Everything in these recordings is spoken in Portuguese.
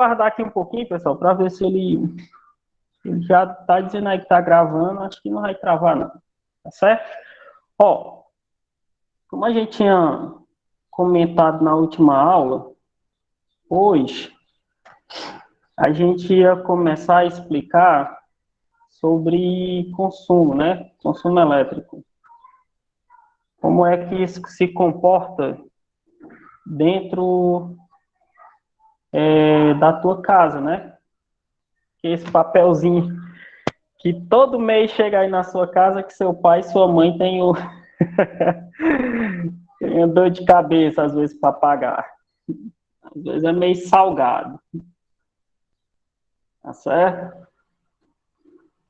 aguardar aqui um pouquinho, pessoal, para ver se ele já está dizendo aí que está gravando. Acho que não vai travar, não. Tá certo? Ó, como a gente tinha comentado na última aula, hoje a gente ia começar a explicar sobre consumo, né? Consumo elétrico. Como é que isso se comporta dentro da tua casa, né? Que esse papelzinho que todo mês chega aí na sua casa que seu pai e sua mãe têm tem dor de cabeça, às vezes, para pagar. Às vezes é meio salgado. Tá certo?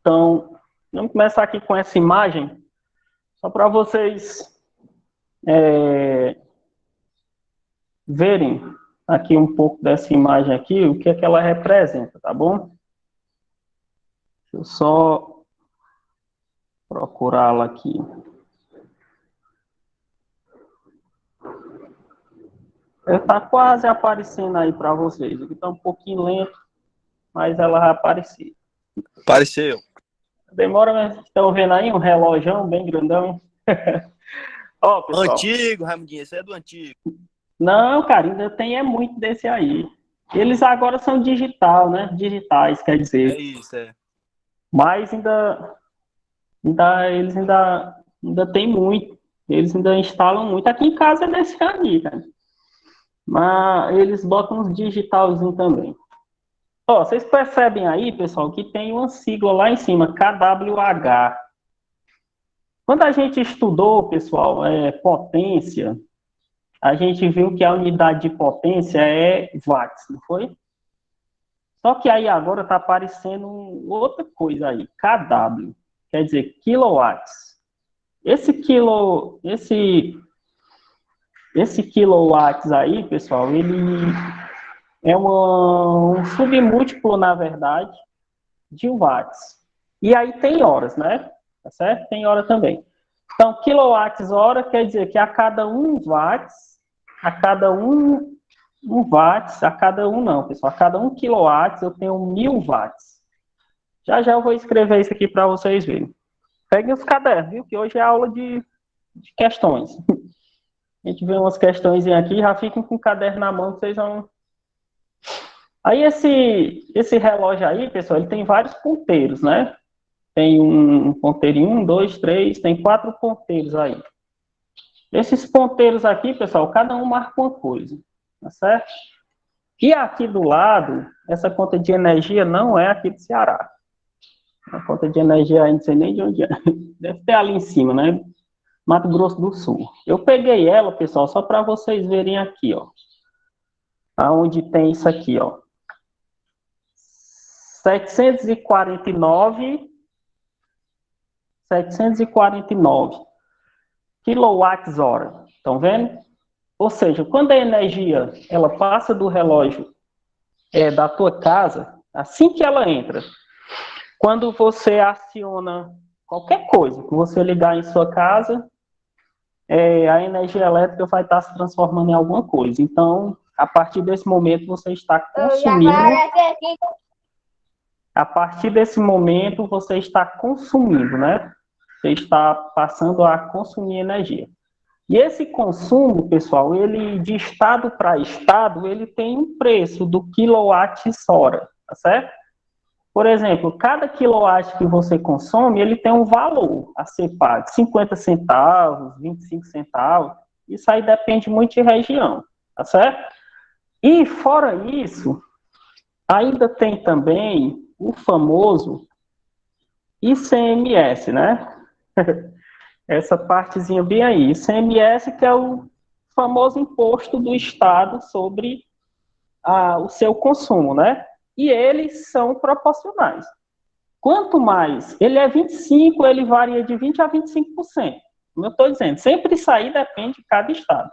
Então, vamos começar aqui com essa imagem, só para vocês verem aqui um pouco dessa imagem aqui, o que é que ela representa, tá bom? Deixa eu só procurá-la aqui. Está quase aparecendo aí para vocês. Aqui está um pouquinho lento, mas ela vai aparecer. Apareceu. Demora, mas estão vendo aí um relógio bem grandão. Ó, pessoal. Antigo, Raimundinho, esse é do antigo. Não, cara, ainda tem muito desse aí. Eles agora são digital, né? Digitais, quer dizer. É isso, é. Mas eles ainda tem muito. Eles ainda instalam muito. Aqui em casa é desse aí, cara. Mas eles botam uns digitalzinhos também. Ó, vocês percebem aí, pessoal, que tem uma sigla lá em cima, kWh. Quando a gente estudou, pessoal, potência, a gente viu que a unidade de potência é watts, não foi? Só que aí agora está aparecendo outra coisa aí, kW, quer dizer, kilowatts. Esse kilowatts aí, pessoal, ele é um submúltiplo, na verdade, de watts. E aí tem horas, né? Tá certo? Tem hora também. Então, quilowatts-hora quer dizer que a cada 1 watts, a cada 1 watts, a cada 1 não, pessoal, a cada 1 quilowatts eu tenho 1000 watts. Já eu vou escrever isso aqui para vocês verem. Peguem os cadernos, viu? Que hoje é aula de questões. A gente vê umas questões aqui, já fiquem com o caderno na mão, vocês vão... Aí esse relógio aí, pessoal, ele tem vários ponteiros, né? Tem um ponteirinho, 1, 2, 3, tem 4 ponteiros aí. Esses ponteiros aqui, pessoal, cada um marca uma coisa, tá certo? E aqui do lado, essa conta de energia não é aqui do Ceará. A conta de energia aí não sei nem de onde é. Deve ter ali em cima, né? Mato Grosso do Sul. Eu peguei ela, pessoal, só para vocês verem aqui, ó. Aonde tem isso aqui, ó. 749 quilowatts-hora. Estão vendo? Ou seja, quando a energia ela passa do relógio da tua casa, assim que ela entra, quando você aciona qualquer coisa que você ligar em sua casa, a energia elétrica vai estar se transformando em alguma coisa. Então, a partir desse momento, você está consumindo. A partir desse momento, você está consumindo, né? Você está passando a consumir energia. E esse consumo, pessoal, ele de estado para estado, ele tem um preço do quilowatt-hora, tá certo? Por exemplo, cada quilowatt que você consome, ele tem um valor a ser pago, 50 centavos, 25 centavos, isso aí depende muito de região, tá certo? E fora isso, ainda tem também o famoso ICMS, né? Essa partezinha bem aí, ICMS, que é o famoso imposto do Estado sobre o seu consumo, né? E eles são proporcionais. Quanto mais, ele é 25%, ele varia de 20% a 25%. Como eu estou dizendo, sempre isso aí depende de cada estado.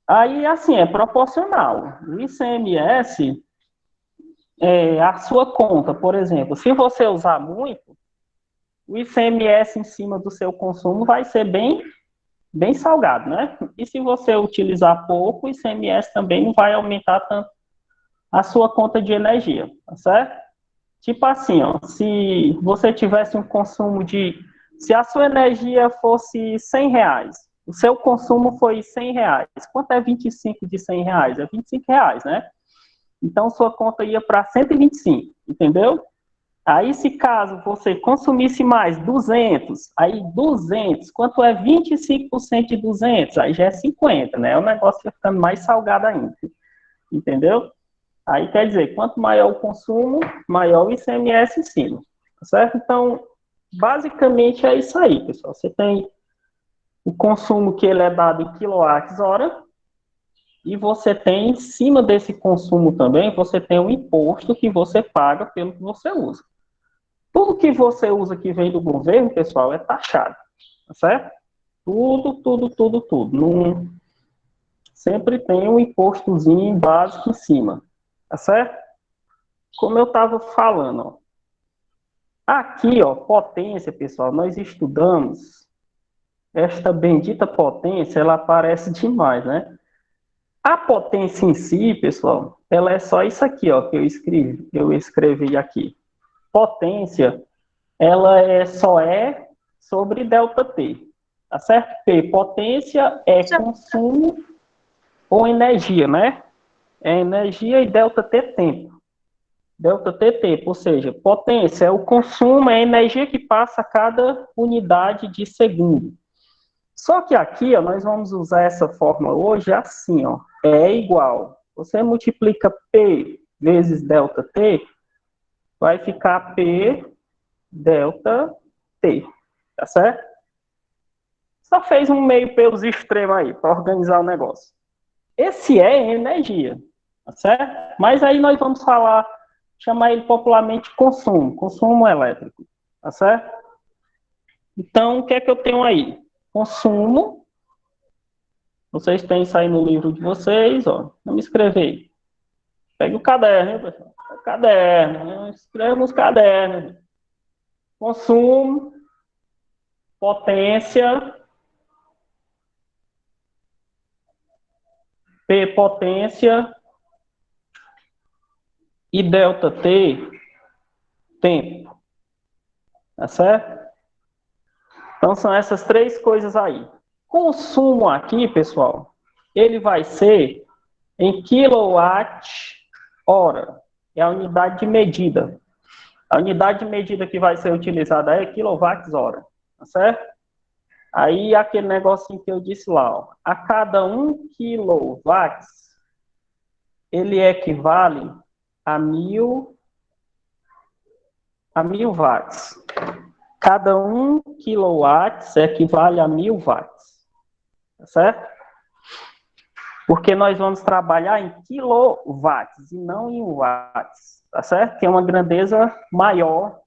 Aí, assim, é proporcional. O ICMS, a sua conta, por exemplo, se você usar muito, o ICMS em cima do seu consumo vai ser bem salgado, né? E se você utilizar pouco, o ICMS também não vai aumentar tanto a sua conta de energia, tá certo? Tipo assim, ó, se você tivesse um consumo de... Se a sua energia fosse R$ 100, o seu consumo foi R$ 100. Quanto é 25 de R$ 100? É R$ 25, né? Então, sua conta ia para 125, entendeu? Aí, se caso você consumisse mais 200, aí 200, quanto é 25% de 200? Aí já é 50, né? O negócio vai ficando mais salgado ainda, entendeu? Aí quer dizer, quanto maior o consumo, maior o ICMS em cima, tá certo? Então, basicamente é isso aí, pessoal. Você tem o consumo que ele é dado em quilowatts-hora, e você tem, em cima desse consumo também, você tem um imposto que você paga pelo que você usa. Tudo que você usa que vem do governo, pessoal, é taxado, tá certo? Tudo. Não, sempre tem um impostozinho básico em cima, tá certo? Como eu estava falando, ó. Aqui, ó, potência, pessoal, nós estudamos esta bendita potência, ela aparece demais, né? A potência em si, pessoal, ela é só isso aqui, ó, que eu escrevi aqui. Potência, ela só é sobre ΔT, tá certo? P, potência é consumo ou energia, né? É energia e ΔT tempo. ΔT tempo, ou seja, potência é o consumo, é a energia que passa a cada unidade de segundo. Só que aqui, ó, nós vamos usar essa fórmula hoje assim, ó, é igual. Você multiplica P vezes ΔT, vai ficar P ΔT, tá certo? Só fez um meio pelos extremos aí, para organizar o negócio. Esse é energia, tá certo? Mas aí nós vamos falar, chamar ele popularmente consumo elétrico, tá certo? Então, o que é que eu tenho aí? Consumo. Vocês têm isso aí no livro de vocês, ó. Vamos escrever. Pega o caderno, hein, pessoal? O caderno, né? Escreva nos cadernos. Consumo, potência, P potência e ΔT, tempo. Tá certo? Então são essas três coisas aí. Consumo aqui, pessoal, ele vai ser em quilowatt-hora. É a unidade de medida. A unidade de medida que vai ser utilizada é quilowatts-hora. Tá certo? Aí aquele negocinho que eu disse lá, ó, a cada 1 kW, ele equivale a 1.000 watts. Cada 1 kW equivale a 1.000 watts. Tá certo? Porque nós vamos trabalhar em quilowatts e não em watts. Tá certo? Que é uma grandeza maior.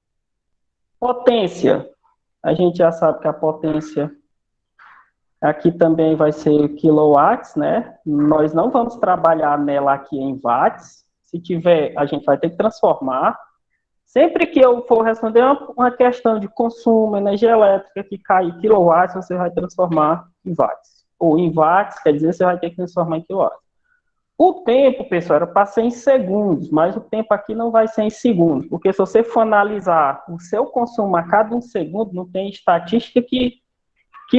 Potência. A gente já sabe que a potência aqui também vai ser quilowatts, né? Nós não vamos trabalhar nela aqui em watts. Se tiver, a gente vai ter que transformar. Sempre que eu for responder uma questão de consumo, energia elétrica que cai em quilowatts, você vai transformar em watts. Ou em watts, quer dizer, você vai ter que transformar em quilowatts. O tempo, pessoal, era para ser em segundos, mas o tempo aqui não vai ser em segundos, porque se você for analisar o seu consumo a cada 1 segundo, não tem estatística que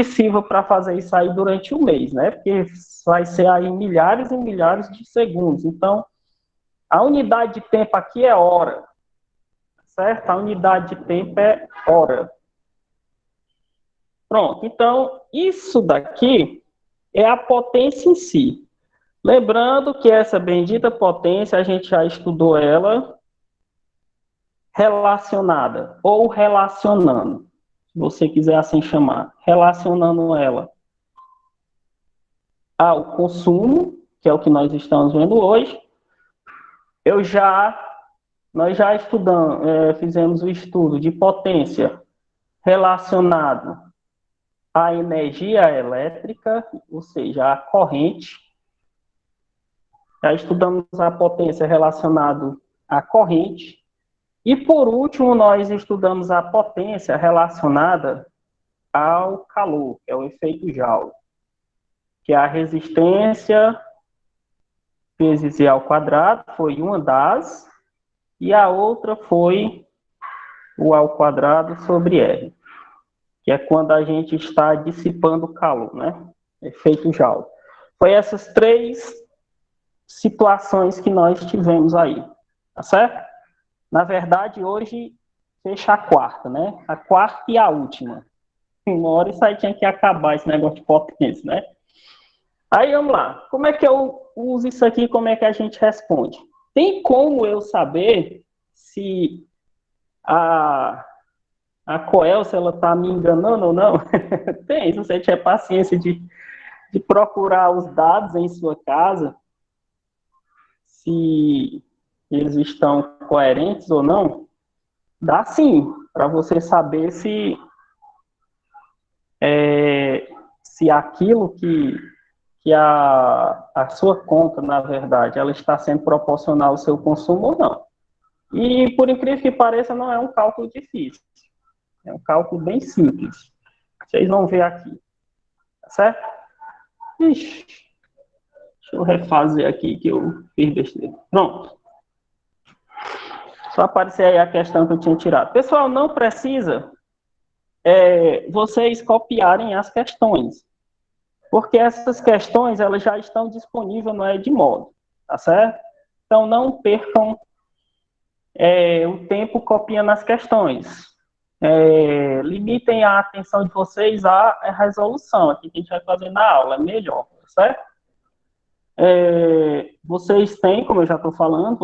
sirva para fazer isso aí durante um mês, né? Porque vai ser aí milhares e milhares de segundos. Então, a unidade de tempo aqui é hora, certo? A unidade de tempo é hora. Pronto, então, isso daqui é a potência em si. Lembrando que essa bendita potência, a gente já estudou ela relacionada, ou relacionando, se você quiser assim chamar, relacionando ela ao consumo, que é o que nós estamos vendo hoje. Nós já estudamos, fizemos o estudo de potência relacionado à energia elétrica, ou seja, a corrente. Já estudamos a potência relacionada à corrente. E, por último, nós estudamos a potência relacionada ao calor, que é o efeito Joule, que é a resistência vezes E ao quadrado, foi uma das, e a outra foi o ao quadrado sobre R, que é quando a gente está dissipando o calor, né? Efeito Joule. Foi essas três situações que nós tivemos aí, tá certo? Na verdade, hoje fecha a quarta, né? A quarta e a última. Uma hora isso aí tinha que acabar, esse negócio de potência, né? Aí, vamos lá. Como é que eu uso isso aqui? Como é que a gente responde? Tem como eu saber se a Coelce, ela está me enganando ou não? Tem, se você tiver paciência de procurar os dados em sua casa, se eles estão coerentes ou não, dá sim, para você saber se aquilo que a sua conta, na verdade, ela está sendo proporcional ao seu consumo ou não. E, por incrível que pareça, não é um cálculo difícil. É um cálculo bem simples. Vocês vão ver aqui. Tá certo? Ixi, deixa eu refazer aqui que eu fiz besteira. Pronto. Só aparecer aí a questão que eu tinha tirado. Pessoal, não precisa vocês copiarem as questões, porque essas questões elas já estão disponíveis no Edmodo, tá certo? Então, não percam o tempo copiando as questões. Limitem a atenção de vocês à resolução, aqui que a gente vai fazer na aula, é melhor, tá certo? Vocês têm, como eu já estou falando,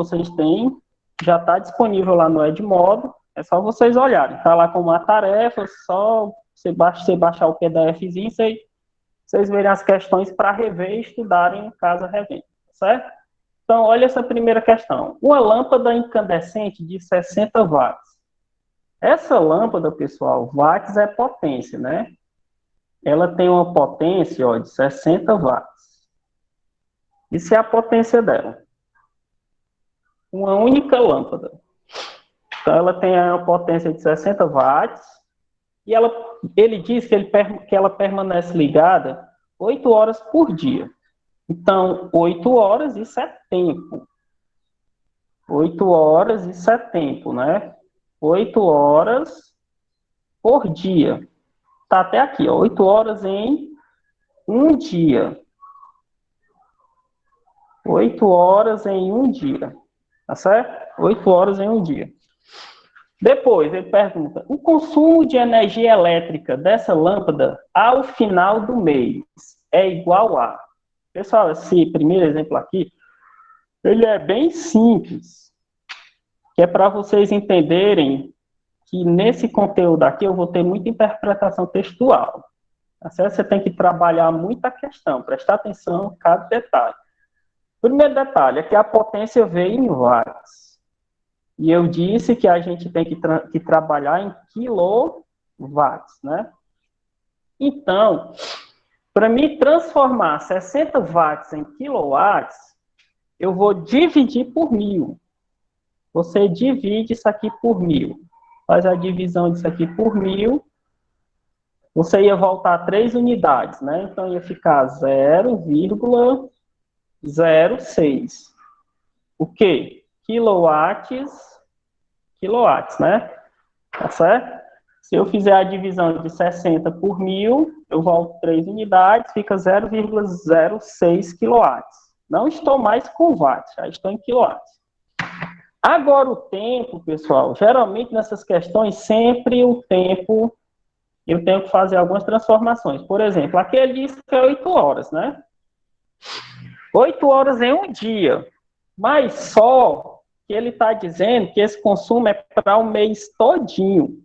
já está disponível lá no Edmodo, é só vocês olharem, está lá com uma tarefa, só você baixar o PDFzinho, vocês verem as questões para rever e estudarem em casa revendo, certo? Então, olha essa primeira questão. Uma lâmpada incandescente de 60 watts. Essa lâmpada, pessoal, watts é potência, né? Ela tem uma potência, ó, de 60 watts. Isso é a potência dela. Uma única lâmpada. Então, ela tem uma potência de 60 watts e ele diz que ela permanece ligada 8 horas por dia. Então, 8 horas, isso é tempo. 8 horas, isso é tempo, né? 8 horas por dia. Tá até aqui, ó, 8 horas em um dia. 8 horas em um dia. Tá certo? 8 horas em um dia. Depois, ele pergunta, o consumo de energia elétrica dessa lâmpada ao final do mês é igual a... Pessoal, esse primeiro exemplo aqui, ele é bem simples, que é para vocês entenderem que nesse conteúdo aqui eu vou ter muita interpretação textual. Tá certo? Você tem que trabalhar muita questão, prestar atenção em cada detalhe. Primeiro detalhe é que a potência veio em watts. E eu disse que a gente tem que trabalhar em quilowatts, né? Então, para me transformar 60 watts em quilowatts, eu vou dividir por 1000. Você divide isso aqui por 1000. Faz a divisão disso aqui por 1000. Você ia voltar 3 unidades, né? Então, ia ficar 0,06. O quê? Quilowatts, né? Tá certo? Se eu fizer a divisão de 60 por 1000, eu volto 3 unidades, fica 0,06 quilowatts. Não estou mais com watts, já estou em quilowatts. Agora o tempo, pessoal, geralmente nessas questões, sempre o tempo, eu tenho que fazer algumas transformações. Por exemplo, aqui ele diz que é 8 horas, né? 8 horas em um dia, mas só que ele está dizendo que esse consumo é para o mês todinho.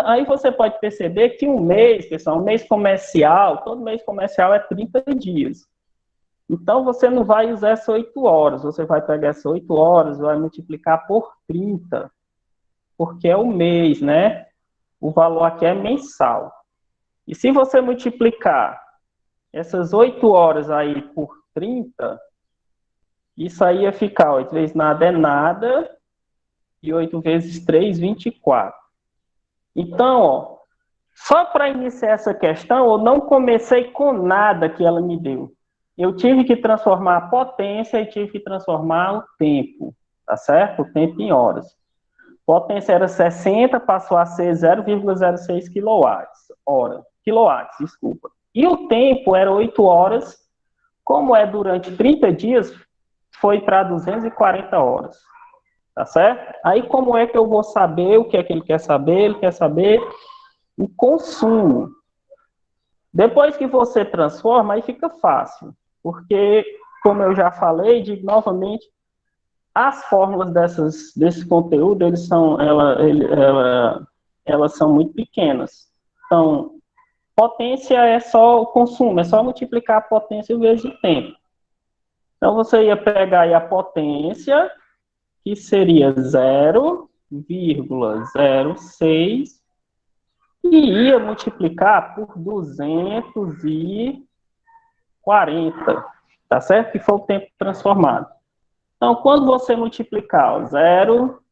Aí você pode perceber que um mês, pessoal, um mês comercial, todo mês comercial é 30 dias. Então, você não vai usar essas 8 horas, você vai pegar essas 8 horas e vai multiplicar por 30, porque é o mês, né? O valor aqui é mensal. E se você multiplicar essas 8 horas aí por 30, isso aí ia ficar, 8 vezes nada é nada, e 8 vezes 3, 24. Então, ó, só para iniciar essa questão, eu não comecei com nada que ela me deu. eu tive que transformar a potência e tive que transformar o tempo, tá certo? O tempo em horas. Potência era 60, passou a ser 0,06 quilowatts, desculpa. E o tempo era 8 horas, como é durante 30 dias, foi para 240 horas, tá certo? Aí como é que eu vou saber o que é que ele quer saber? Ele quer saber o consumo. Depois que você transforma, aí fica fácil, porque, como eu já falei, digo novamente, as fórmulas desse conteúdo, elas são muito pequenas. Então, potência é só o consumo, é só multiplicar a potência vezes o tempo. Então, você ia pegar aí a potência, que seria 0,06, e ia multiplicar por 240, tá certo? Que foi o tempo transformado. Então, quando você multiplicar o 0,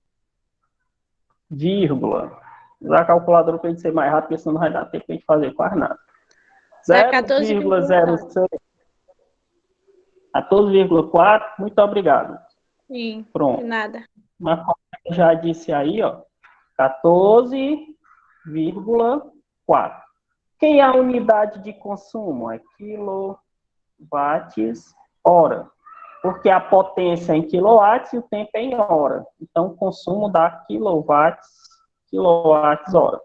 usar a calculadora para a gente ser mais rápido, porque senão não vai dar tempo de a gente fazer quase nada. Dá 14,4. 14,4, muito obrigado. Sim, Pronto. de nada. Mas como eu já disse aí, ó, 14,4. Quem é a unidade de consumo? É quilowatts-hora. Porque a potência é em quilowatts e o tempo é em hora. Então, o consumo dá quilowatts-hora.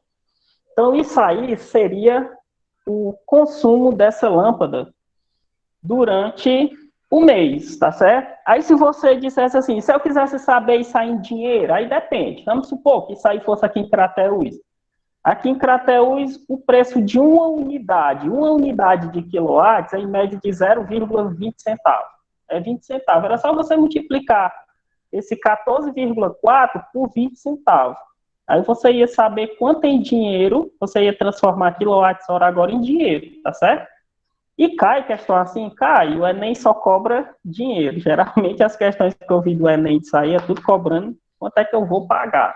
Então, isso aí seria o consumo dessa lâmpada durante o mês, tá certo? Aí, se você dissesse assim, se eu quisesse saber isso aí em dinheiro, aí depende. Vamos supor que isso aí fosse aqui em Crateús. Aqui em Crateús, o preço de uma unidade de quilowatts é em média de 0,20 centavos. É 20 centavos. Era só você multiplicar esse 14,4 por 20 centavos. Aí você ia saber quanto em dinheiro, você ia transformar quilowatts-hora agora em dinheiro, tá certo? E cai questão assim, cai, o Enem só cobra dinheiro. Geralmente as questões que eu vi do Enem de sair é tudo cobrando quanto é que eu vou pagar.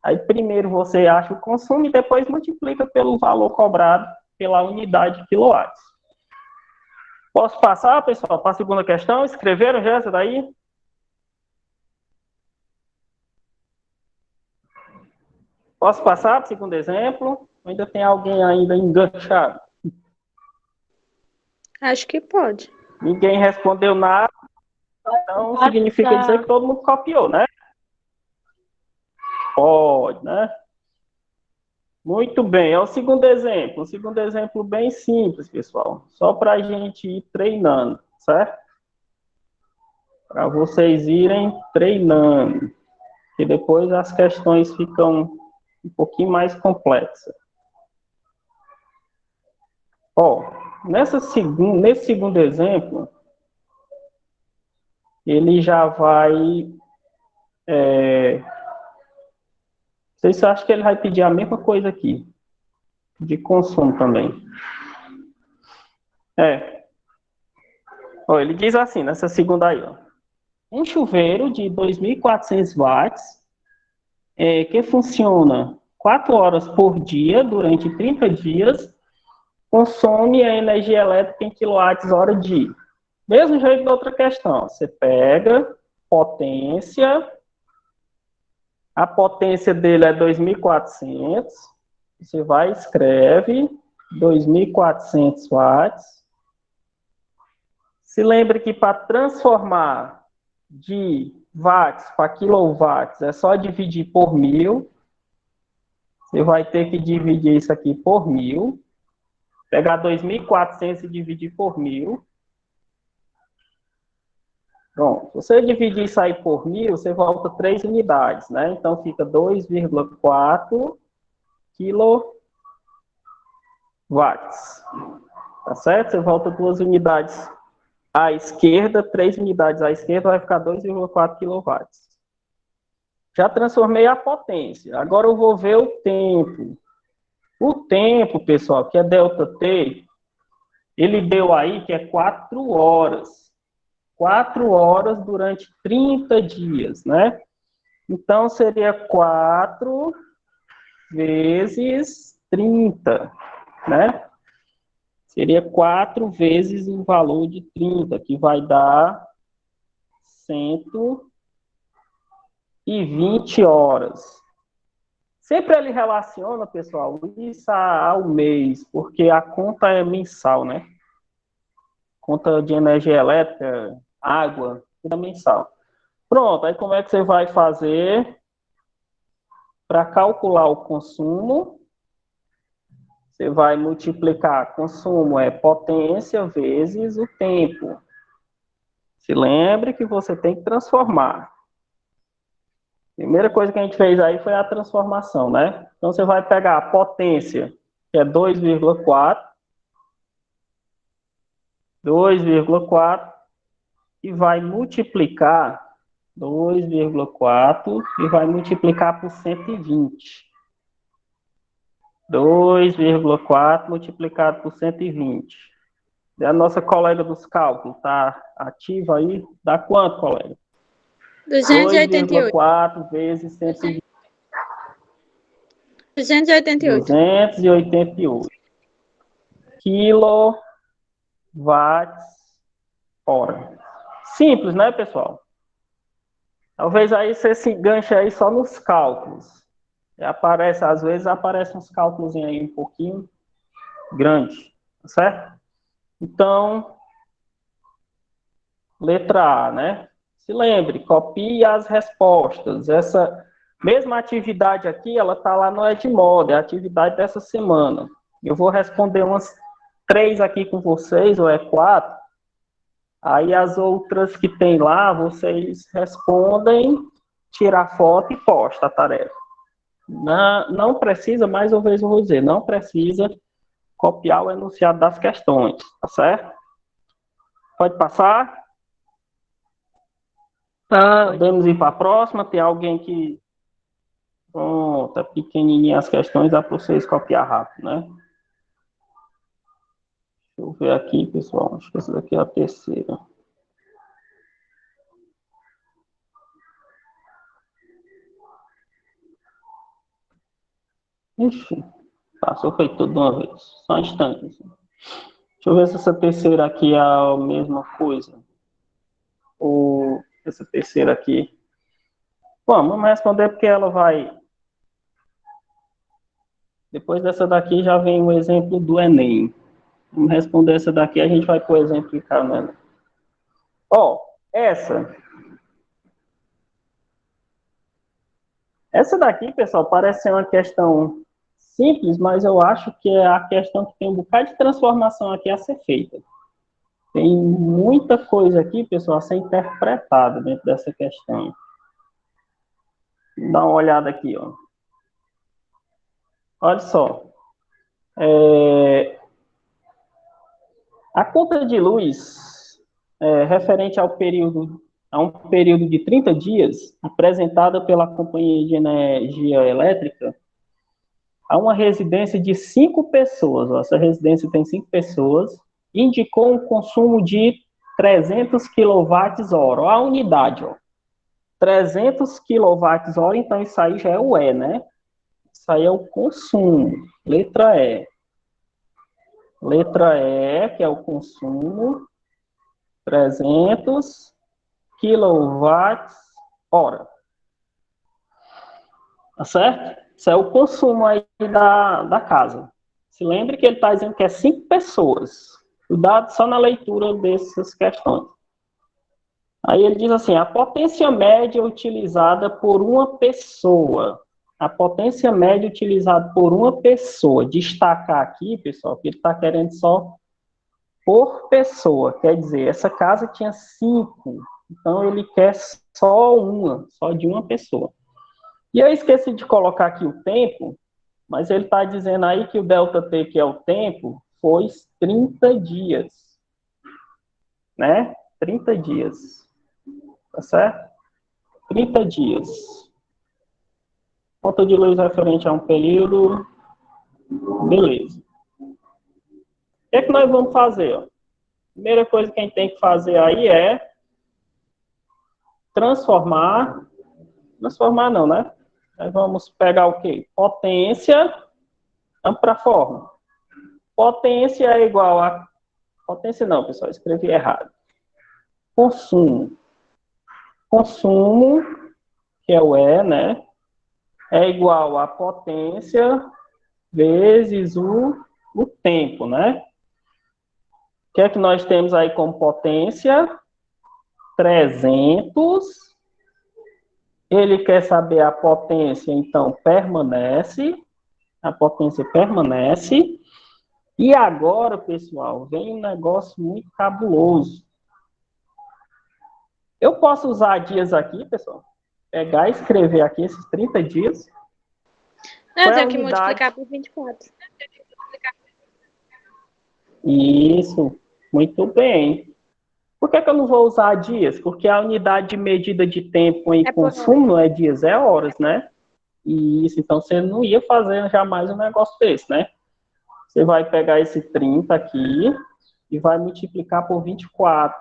Aí primeiro você acha o consumo e depois multiplica pelo valor cobrado pela unidade de quilowatts. Posso passar, pessoal, para a segunda questão? Escreveram já essa daí? Posso passar para o segundo exemplo? Ainda tem alguém ainda enganchado? Acho que pode. Ninguém respondeu nada, então significa dizer que todo mundo copiou, né? Pode, né? Muito bem, é o segundo exemplo. Um segundo exemplo bem simples, pessoal. Só para a gente ir treinando, certo? Para vocês irem treinando. Que depois as questões ficam um pouquinho mais complexas. Ó, nesse segundo exemplo, ele já vai... Vocês acham que ele vai pedir a mesma coisa aqui? De consumo também. Ó, ele diz assim, nessa segunda aí, ó. Um chuveiro de 2.400 watts, que funciona 4 horas por dia, durante 30 dias, consome a energia elétrica em quilowatts-hora dia. Mesmo jeito da outra questão. Você pega potência, a potência dele é 2.400, você vai e escreve 2.400 watts. Se lembre que para transformar de watts para quilowatts é só dividir por 1.000. Você vai ter que dividir isso aqui por 1.000. Pegar 2.400 e dividir por 1.000. Pronto. Se você dividir isso aí por 1.000, você volta 3 unidades, né? Então fica 2,4 quilowatts. Tá certo? Você volta 2 unidades à esquerda, 3 unidades à esquerda, vai ficar 2,4 quilowatts. Já transformei a potência. Agora eu vou ver o tempo. O tempo, pessoal, que é ΔT, ele deu aí que é 4 horas. 4 horas durante 30 dias, né? Então, seria 4 vezes 30, né? Seria 4 vezes o valor de 30, que vai dar 120 horas. Sempre ele relaciona, pessoal, isso ao mês, porque a conta é mensal, né? Conta de energia elétrica, água, tudo é mensal. Pronto, aí como é que você vai fazer para calcular o consumo? Você vai multiplicar, consumo é potência vezes o tempo. Se lembre que você tem que transformar. Primeira coisa que a gente fez aí foi a transformação, né? Então você vai pegar a potência, que é 2,4, e vai multiplicar 2,4 e vai multiplicar por 120. 2,4 multiplicado por 120. E a nossa colega dos cálculos está ativa aí? Dá quanto, colega? 288. 2,4 vezes 120. 288. 288 quilowatts hora. Simples, né, pessoal? Talvez aí você se enganche aí só nos cálculos. Aparece, às vezes aparecem uns cálculos aí um pouquinho grandes, tá certo? Então, letra A, né? Se lembre, copie as respostas. Essa mesma atividade aqui, ela está lá no Edmodo, é a atividade dessa semana. Eu vou responder umas 3 aqui com vocês, ou é 4. Aí as outras que tem lá, vocês respondem, tira a foto e posta a tarefa. Não precisa, mais uma vez eu vou dizer, não precisa copiar o enunciado das questões, tá certo? Pode passar? Podemos ir para a próxima. Tem alguém que... Pronto, é pequenininha as questões, dá para vocês copiar rápido, né? Deixa eu ver aqui, pessoal. Acho que essa daqui é a terceira. Ixi, passou feito tudo de uma vez. Só um instante. Assim. Deixa eu ver se essa terceira aqui é a mesma coisa. Ou essa terceira aqui. Bom, vamos responder porque ela vai... Depois dessa daqui já vem o exemplo do Enem. Vamos responder essa daqui, a gente vai por exemplificar nela. Ó, essa daqui, pessoal, parece ser uma questão simples, mas eu acho que é a questão que tem um bocado de transformação aqui a ser feita. Tem muita coisa aqui, pessoal, a ser interpretada dentro dessa questão. Dá uma olhada aqui, ó. Olha só. A conta de luz referente a um período de 30 dias, apresentada pela Companhia de Energia Elétrica, a uma residência de 5 pessoas. Ó, essa residência tem 5 pessoas, indicou um consumo de 300 kWh. A unidade, ó. 300 kWh, então isso aí já é o E, né? Isso aí é o consumo. Letra E. Letra E, que é o consumo, 300 kWh. Tá certo? Isso é o consumo aí da casa. Se lembre que ele está dizendo que é 5 pessoas. Cuidado só na leitura dessas questões. Aí ele diz assim, a potência média utilizada por uma pessoa. A potência média utilizada por uma pessoa. Destacar aqui, pessoal, que ele está querendo só por pessoa. Quer dizer, essa casa tinha 5. Então, ele quer só de uma pessoa. E eu esqueci de colocar aqui o tempo, mas ele está dizendo aí que o ΔT, que é o tempo, foi 30 dias. Né? 30 dias. Tá certo? 30 dias. Conta de luz referente a um período. Beleza. O que é que nós vamos fazer? Ó? Primeira coisa que a gente tem que fazer aí é transformar não, né? Nós vamos pegar o quê? Potência, vamos para a fórmula. Potência é igual a... Potência não, pessoal, escrevi errado. Consumo. Consumo, que é o E, né? É igual a potência vezes o tempo, né? O que é que nós temos aí como potência? 300. Ele quer saber a potência, então permanece. A potência permanece. E agora, pessoal, vem um negócio muito cabuloso. Eu posso usar dias aqui, pessoal? Pegar e escrever aqui esses 30 dias. Não, Qual eu é a tenho que unidade? multiplicar por 24. Isso, muito bem. Por que eu não vou usar dias? Porque a unidade de medida de tempo em É por hora. consumo não é dias, é horas, né? E isso, então você não ia fazer jamais um negócio desse, né? Você vai pegar esse 30 aqui e vai multiplicar por 24,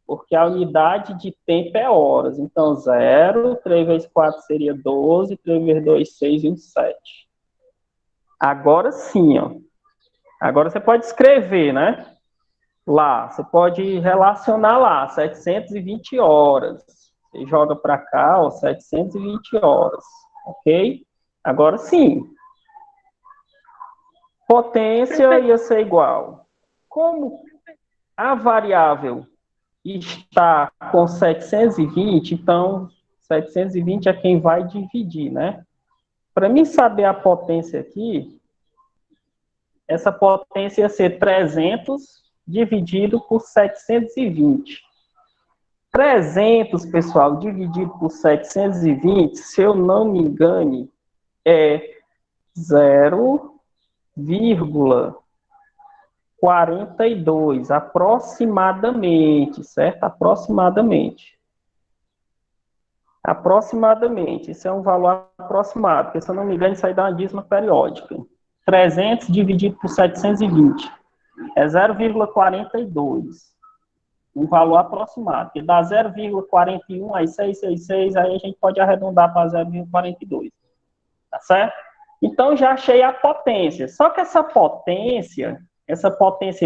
porque a unidade de tempo é horas. Então, 0, 3 vezes 4 seria 12, 3 vezes 2, 6, 27. Agora sim, ó. Agora você pode escrever, né? Lá, você pode relacionar lá, 720 horas. Você joga para cá, ó, 720 horas, ok? Agora sim. Potência ia ser igual. Como a variável está com 720, então 720 é quem vai dividir, né? Para mim saber a potência aqui, essa potência ia ser 300 dividido por 720. 300, pessoal, dividido por 720, se eu não me engane, é 0,42, aproximadamente, certo? Aproximadamente. Aproximadamente, isso é um valor aproximado, porque se eu não me engano, isso aí dá uma dízima periódica. 300 dividido por 720 é 0,42. Um valor aproximado, que dá 0,41, aí 666, aí a gente pode arredondar para 0,42, tá certo? Então, já achei a potência. Só que essa potência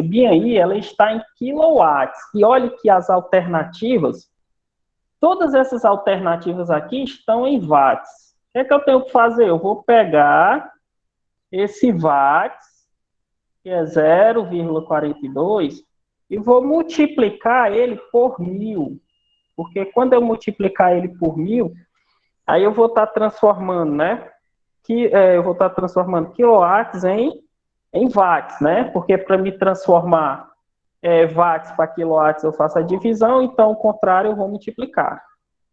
bem aí, ela está em quilowatts. E olhe que as alternativas, todas essas alternativas aqui estão em watts. O que é que eu tenho que fazer? Eu vou pegar esse watts, que é 0,42, e vou multiplicar ele por 1000. Porque quando eu multiplicar ele por 1000, aí eu vou estar transformando, né? Eu vou estar transformando quilowatts em watts, né? Porque para me transformar watts para quilowatts eu faço a divisão, então o contrário eu vou multiplicar.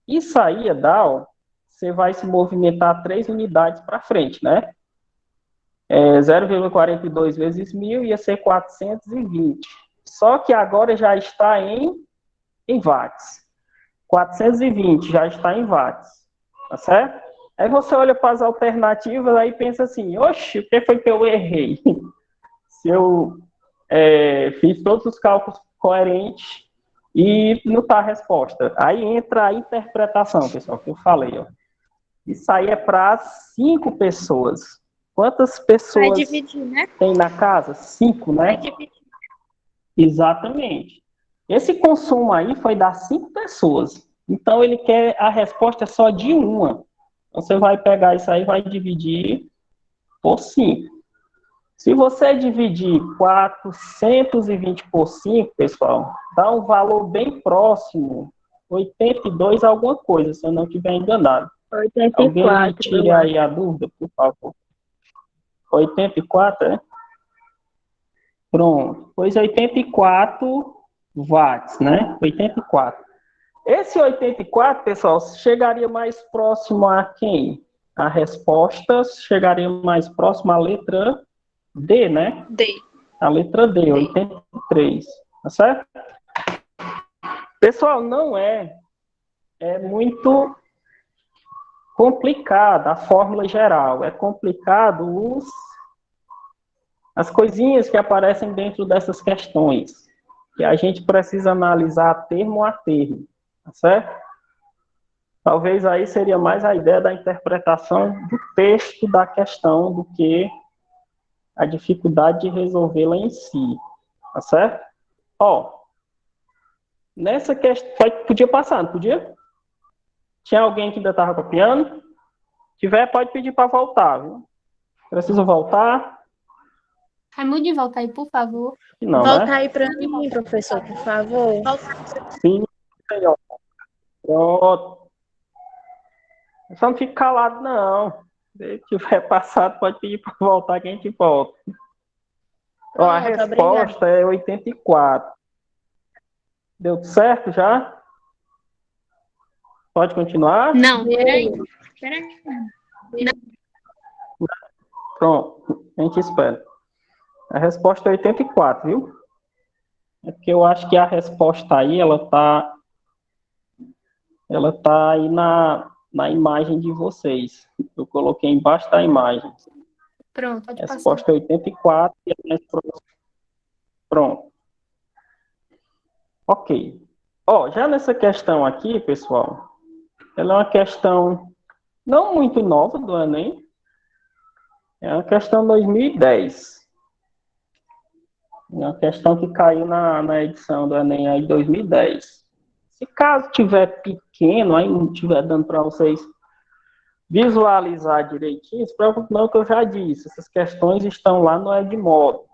Isso aí dá, ó, você vai se movimentar 3 unidades para frente, né? 0,42 vezes 1000 ia ser 420. Só que agora já está em watts. 420 já está em watts, tá certo? Aí você olha para as alternativas aí pensa assim, oxe, o que foi que eu errei? Se eu fiz todos os cálculos coerentes e não está a resposta. Aí entra a interpretação, pessoal, que eu falei, ó. Isso aí é para 5 pessoas. Quantas Vai pessoas dividir, né? tem na casa? 5, Vai né? dividir. Exatamente. Esse consumo aí foi das 5 pessoas. Então, ele quer a resposta só de uma. Então, você vai pegar isso aí e vai dividir por 5. Se você dividir 420 por 5, pessoal, dá um valor bem próximo, 82 alguma coisa, se eu não estiver enganado. Alguém me 84, tire eu aí acho. a dúvida, por favor. 84, é? Pronto. Pois 84 watts, né? 84. Esse 84, pessoal, chegaria mais próximo a quem? A resposta chegaria mais próximo à letra D, né? D. A letra D, 83. Tá certo? Pessoal, não é muito complicada a fórmula geral. É complicado as coisinhas que aparecem dentro dessas questões, que a gente precisa analisar termo a termo, tá certo? Talvez aí seria mais a ideia da interpretação do texto da questão do que a dificuldade de resolvê-la em si, tá certo? Ó, nessa questão, podia passar, não podia? Tinha alguém que ainda estava copiando? Se tiver, pode pedir para voltar, viu? Precisa voltar? Raimundo, volta aí, por favor. Não, Volta né? aí para mim, professor, por favor. Sim, senhor. Pronto. Só não fique calado, não. Se tiver passado, pode pedir para voltar que a gente volta. Ó, a Pronto, resposta é 84. Deu certo já? Pode continuar? Não, peraí. Peraí. Pronto, a gente espera. A resposta é 84, viu? É porque eu acho que a resposta aí, ela tá aí na imagem de vocês. Eu coloquei embaixo da imagem. Pronto, pode A passar. resposta é 84 e a resposta... Pronto. Ok. Ó, já nessa questão aqui, pessoal, ela é uma questão não muito nova do Enem. É uma questão 2010. É uma questão que caiu na edição do Enem aí 2010. Se caso tiver pequeno, aí não estiver dando para vocês visualizar direitinho, se preocupe não, que eu já disse, essas questões estão lá no Edmodo.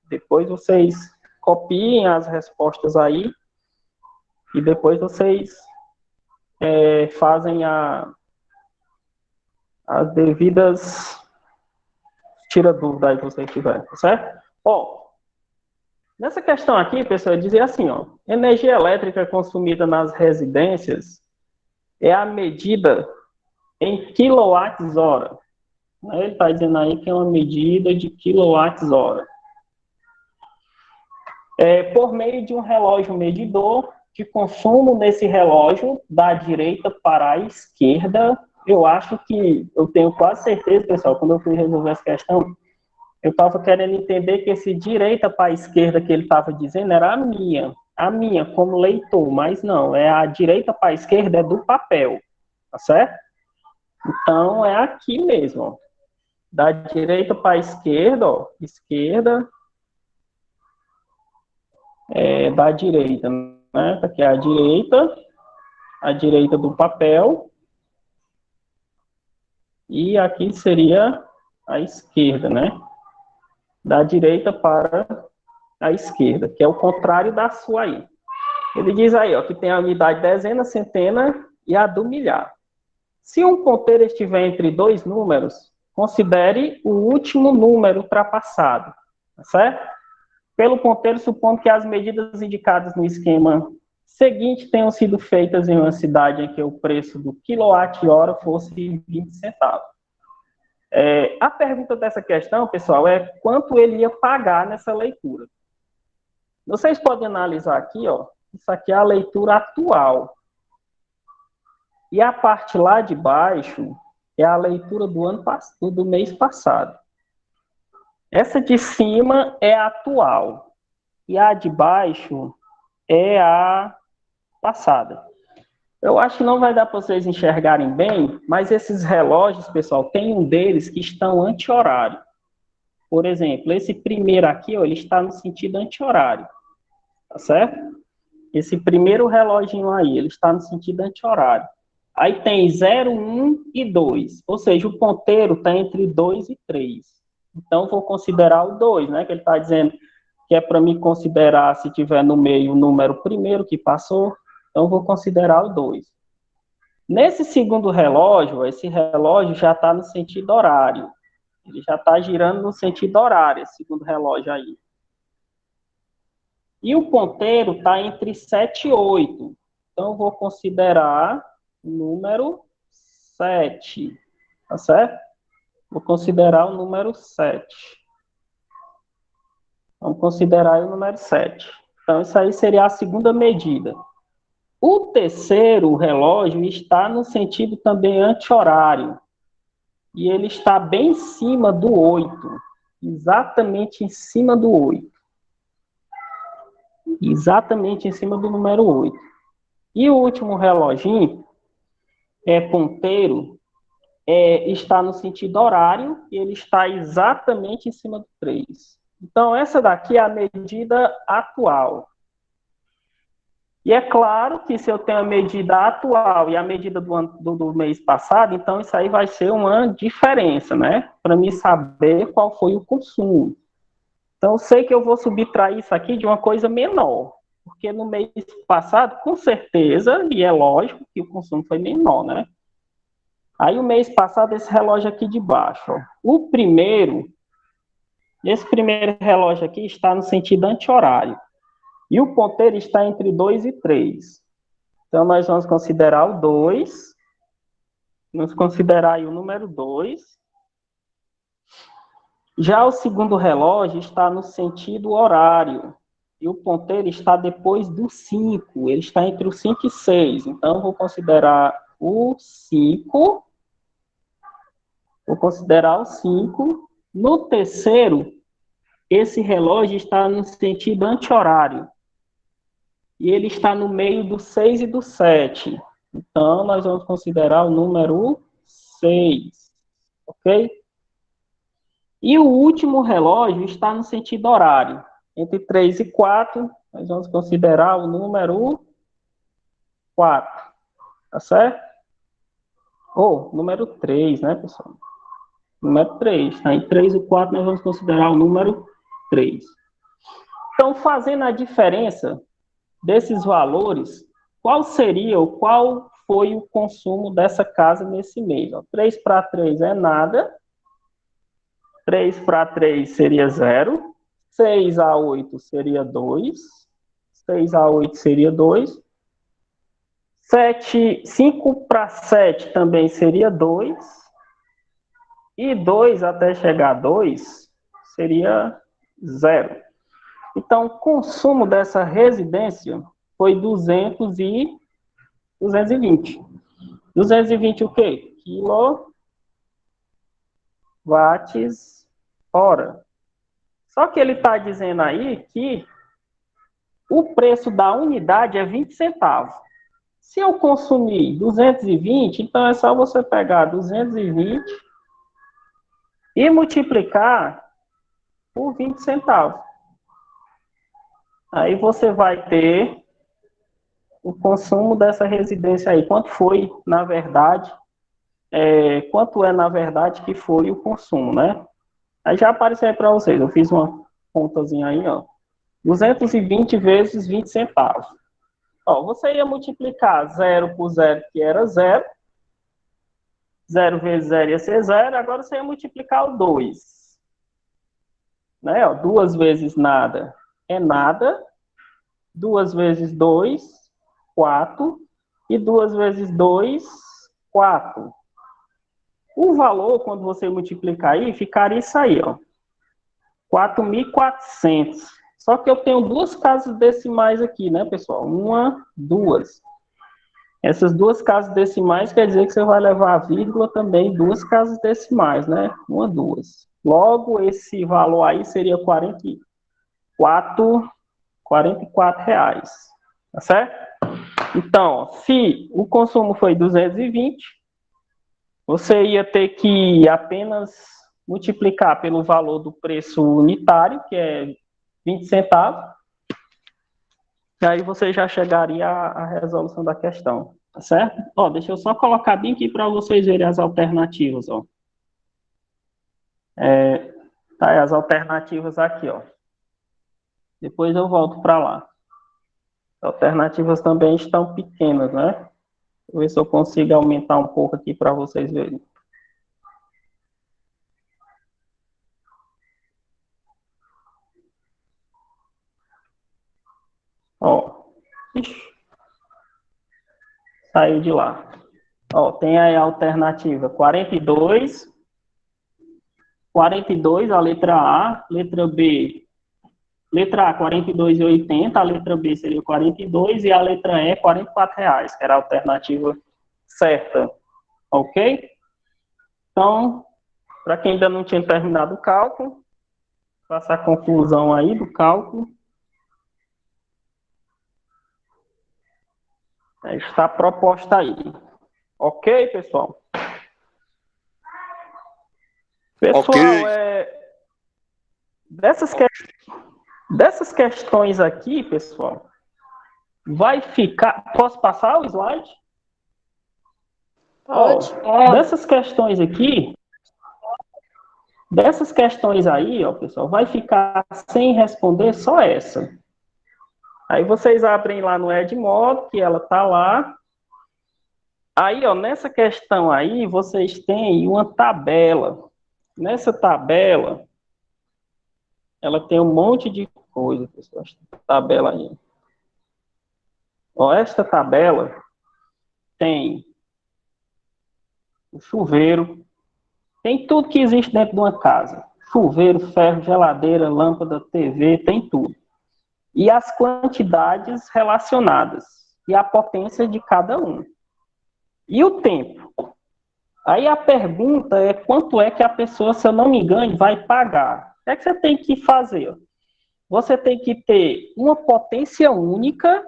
Depois vocês copiem as respostas aí e depois vocês fazem as devidas tira dúvida aí que você tiver, tá certo? Ó, nessa questão aqui, pessoal, dizia assim, ó, energia elétrica consumida nas residências é a medida em quilowatts-hora. Ele está dizendo aí que é uma medida de quilowatts-hora. Por meio de um relógio medidor de consumo nesse relógio, da direita para a esquerda. Eu acho que, eu tenho quase certeza, pessoal, quando eu fui resolver essa questão, eu estava querendo entender que esse direita para a esquerda que ele estava dizendo era a minha como leitor, mas não, é a direita para a esquerda é do papel, tá certo? Então, é aqui mesmo, ó. Da direita para a esquerda, ó, esquerda da direita, né? Aqui é a direita do papel, e aqui seria a esquerda, né? Da direita para a esquerda, que é o contrário da sua aí. Ele diz aí, ó, que tem a unidade dezena, centena e a do milhar. Se um ponteiro estiver entre dois números, considere o último número ultrapassado, tá certo? Pelo ponteiro, supondo que as medidas indicadas no esquema seguinte tenham sido feitas em uma cidade em que o preço do quilowatt-hora fosse 20 centavos. A pergunta dessa questão, pessoal, é quanto ele ia pagar nessa leitura. Vocês podem analisar aqui, ó, isso aqui é a leitura atual. E a parte lá de baixo é a leitura do mês passado. Essa de cima é a atual. E a de baixo é a passada. Eu acho que não vai dar para vocês enxergarem bem, mas esses relógios, pessoal, tem um deles que estão anti-horário. Por exemplo, esse primeiro aqui, ó, ele está no sentido anti-horário. Tá certo? Esse primeiro reloginho aí, ele está no sentido anti-horário. Aí tem 0, 1 e 2. Ou seja, o ponteiro está entre 2 e 3. Então, vou considerar o 2, né? Que ele está dizendo que é para me considerar, se tiver no meio o número primeiro que passou, então vou considerar o 2. Nesse segundo relógio, esse relógio já está no sentido horário. Ele já está girando no sentido horário, esse segundo relógio aí. E o ponteiro está entre 7 e 8. Então, eu vou considerar o número 7. Tá certo? Vou considerar o número 7. Vamos considerar o número 7. Então, isso aí seria a segunda medida. O terceiro relógio está no sentido também anti-horário. E ele está bem em cima do 8. Exatamente em cima do 8. Exatamente em cima do número 8. E o último reloginho é ponteiro, está no sentido horário e ele está exatamente em cima do 3. Então, essa daqui é a medida atual. E é claro que se eu tenho a medida atual e a medida do mês passado, então isso aí vai ser uma diferença, né? Para mim saber qual foi o consumo. Então, eu sei que eu vou subtrair isso aqui de uma coisa menor. Porque no mês passado, com certeza, e é lógico que o consumo foi menor, né? Aí o mês passado, esse relógio aqui de baixo, ó. Esse primeiro relógio aqui está no sentido anti-horário. E o ponteiro está entre 2 e 3. Então, nós vamos considerar o 2. Vamos considerar aí o número 2. Já o segundo relógio está no sentido horário. E o ponteiro está depois do 5. Ele está entre o 5 e 6. Então, vou considerar o 5. Vou considerar o 5. No terceiro, esse relógio está no sentido anti-horário. E ele está no meio do 6 e do 7. Então, nós vamos considerar o número 6. Ok? E o último relógio está no sentido horário. Entre 3 e 4, nós vamos considerar o número 4. Tá certo? Ou, número 3, né, pessoal? Número 3. Tá? Em 3 e 4, nós vamos considerar o número 3. Então, fazendo a diferença desses valores, qual seria ou qual foi o consumo dessa casa nesse mês? Ó, 3 para 3 é nada. 3 para 3 seria 0. 6 a 8 seria 2. 6 a 8 seria 2. 5 para 7 também seria 2. E 2 até chegar a 2 seria 0. Então, o consumo dessa residência foi 220. 220 o quê? Quilowatts hora. Só que ele está dizendo aí que o preço da unidade é 20 centavos. Se eu consumir 220, então é só você pegar 220 e multiplicar por 20 centavos. Aí você vai ter o consumo dessa residência aí. Quanto foi, na verdade, quanto é, na verdade, que foi o consumo, né? Aí já apareceu aí para vocês. Eu fiz uma contazinha aí, ó. 220 vezes 20 centavos. Ó, você ia multiplicar 0 por 0, que era 0. 0 vezes 0 ia ser 0. Agora você ia multiplicar o 2. Né? Ó, 2 vezes nada é nada. 2 vezes 2, 4. E 2 vezes 2, 4. O valor, quando você multiplicar aí, ficaria isso aí, ó. 4.400. Só que eu tenho duas casas decimais aqui, né, pessoal? Uma, duas. Essas duas casas decimais quer dizer que você vai levar a vírgula também duas casas decimais, né? Uma, duas. Logo, esse valor aí seria 44 reais. Tá certo? Então, se o consumo foi 220, você ia ter que apenas multiplicar pelo valor do preço unitário, que é 20 centavos, e aí você já chegaria à resolução da questão, tá certo? Ó, deixa eu só colocar bem aqui para vocês verem as alternativas, ó. Tá aí as alternativas aqui, ó. Depois eu volto para lá. As alternativas também estão pequenas, né? Vou ver se eu consigo aumentar um pouco aqui para vocês verem. Ó. Ixi. Saiu de lá. Ó, tem aí a alternativa 42, a letra A, letra B, letra A 42,80, a letra B seria 42 e a letra E 44 reais, que era a alternativa certa. Ok? Então, para quem ainda não tinha terminado o cálculo, faça a conclusão aí do cálculo. Está proposta aí. Ok, pessoal? Pessoal, Ok. dessas questões aqui, pessoal, vai ficar... Posso passar o slide? Pode. Dessas questões aqui, dessas questões aí, ó, pessoal, vai ficar sem responder só essa. Aí vocês abrem lá no Edmodo, que ela tá lá. Aí, ó, nessa questão aí, vocês têm uma tabela. Nessa tabela, ela tem um monte de coisa, pessoal. Esta tabela aí. Ó, esta tabela tem o chuveiro, tem tudo que existe dentro de uma casa. Chuveiro, ferro, geladeira, lâmpada, TV, tem tudo. E as quantidades relacionadas. E a potência de cada um. E o tempo. Aí a pergunta é quanto é que a pessoa, se eu não me engano, vai pagar. O que é que você tem que fazer? Você tem que ter uma potência única.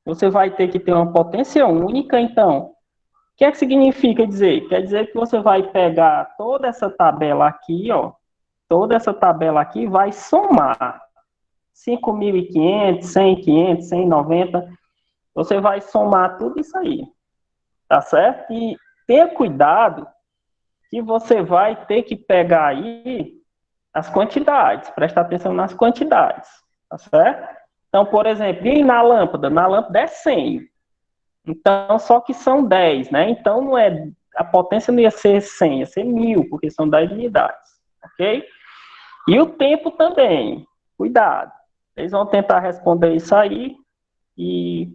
Você vai ter que ter uma potência única, então... O que é que significa dizer? Quer dizer que você vai pegar toda essa tabela aqui, ó, toda essa tabela aqui vai somar 5.500, 100, 500, 190, você vai somar tudo isso aí, tá certo? E tenha cuidado que você vai ter que pegar aí as quantidades, prestar atenção nas quantidades, tá certo? Então, por exemplo, e na lâmpada? Na lâmpada é 100. Então, só que são 10, né? Então, não é, a potência não ia ser 100, ia ser 1.000, porque são 10 unidades, ok? E o tempo também, cuidado. Eles vão tentar responder isso aí e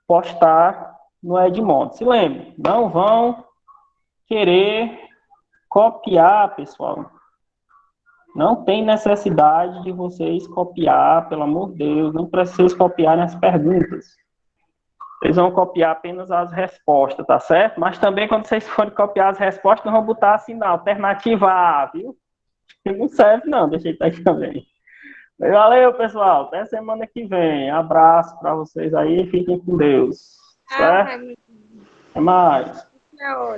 postar no Edmodo. Se lembre, não vão querer copiar, pessoal. Não tem necessidade de vocês copiar, pelo amor de Deus, não precisa copiar nas perguntas. Vocês vão copiar apenas as respostas, tá certo? Mas também, quando vocês forem copiar as respostas, não vão botar assim, na alternativa A, viu? Não serve, não, deixa eu aí também. Valeu, pessoal. Até semana que vem. Abraço para vocês aí. Fiquem com Deus. Certo? Até mais. É ótimo.